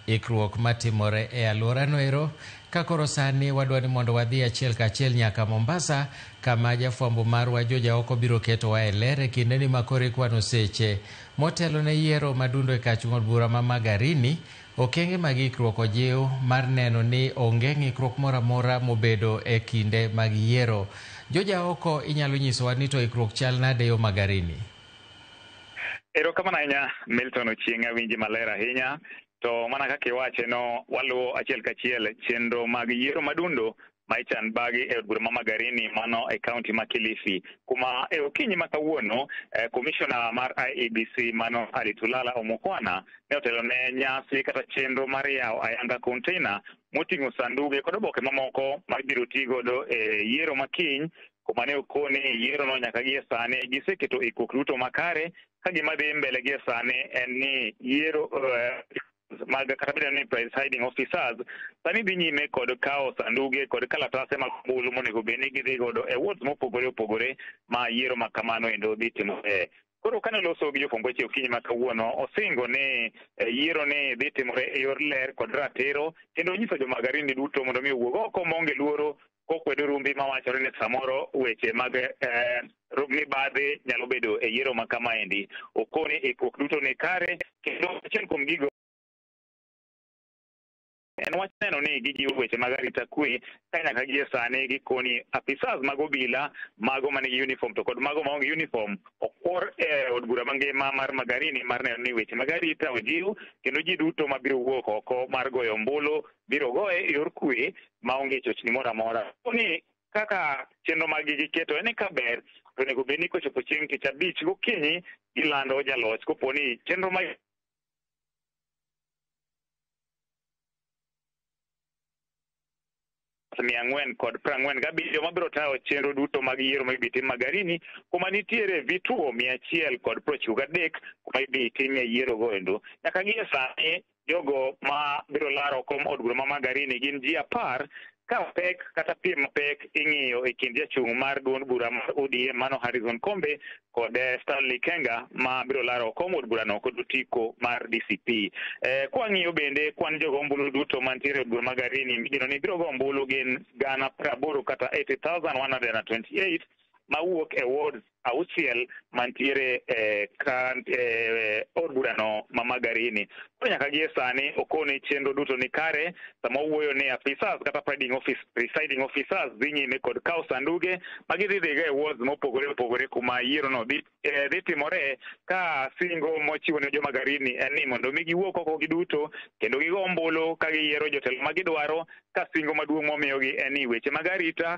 Ikruok matimore e alwora noero ka koro sani wadwani mondo wadhi achiel kachiel nyaka Mombasa kama jafwambo marwa Joja Oko biro ketowa e ler e kindeni ma koro ikwano seche motelo ne yiero madundo e kach od bura ma Magarini. Okenge mag ikruok ojiw mar neno ni onge ng'ikruok moro amora mobedo e kinde mag yiero. Joja Oko, inyalo nyisowa ni to ikruok chal nade yo Magarini? Erokamano ahinya Milton Ochieng', awinji maler ahinya. To mana kaka iwache no, waluwo achiel kachiel chenro mag yiero madundo ma ichan bagi e od bura ma Magarini mano e kaunti ma Kilifi, kuma e okinyi ma kawuono komishona mar IEBC mano Alitulala Omukwana ne otelo ne nyasi kata chenro mar yawo ayanga container moting'o sanduge kod oboke mamoko ma biro tigodo e yiero makiny, kuma ne okone yiero no nyaka gie sani giseketo ikruok duto makare. Ka gima dhi mbele gie sani en ni yiero mag kata bedo ni presiding officers sani dhi nyime kod kawo sanduge kod kalatase mag ombulu monego bed ni gidhi godo e wards mopogore opogore ma yiero ma kamano endo dhi timore. Koro kane oloso gi jofwamb weche okinyi ma kawuono, osingo ni yiero ni dhi timore e yor ler kod ratiro, kendo onyiso jo Magarini duto mondo mi owuog oko maonge luoro kokwedo rumbi mawachore ni samoro weche mag mibadhi nyalo bedo e yiero ma kamaendi. Okoni ikruok duto ni kare, kendo achiel kuom gigo en wach neno ni gijiwo weche mag arita kwe ka nyaka gie sani gikoni apisas mag obila, mago manigi uniform to kod mago maonge uniform okwor e od bura mangima mar Magarini mar neno ni weche mag arita ojiw, kendo ji duto mabiro wuok oko mar goyo ombulu biro goye e yor kwe maonge chochni moro amora. Ni kaka chenro mag giketo en ka ber to onego bed ni kochopo chieng' tich abich gokinyi gilando jaloch kopo ni chenro mag 447 mabiro tayo chenro duto mag yiero ma ibiro tim Magarini, kuma nitiere vituo 193 kuma ibiro timie yiero goendo. Nyaka gie sani jogo ma biro laro kom od bura ma Magarini gin ji 10 ka pek kata piem mapek ing'iyo e kind jachung' mar duond bura mar ODM mano Harrison Kombe kod Stanley Kenga ma biro laro kom od burano kod otiko mar DCP. Kwang'iyo bende kwan jogo ombulu duto mantiere od bura Magarini migeno ni biro go ombulu gin 80,000 kata 80,128 mawuok e ward auchiel mantiere od burano ma Magarini. Nyaka gie sani okone chenro duto ni kare, sama owuoyo ni apisas kata presiding officers dhi nyime kod kawo sanduge ma gidhi dhiga e wards mopogore opogore kuma yiero no dhi timore, ka singo mochiwo ne jo Magarini en ni mondo mi giwuok oko giduto kendo gigo ombulu ka giyiero jotelo ma gidwaro, ka singo maduong' momiyogi en ni weche mag arita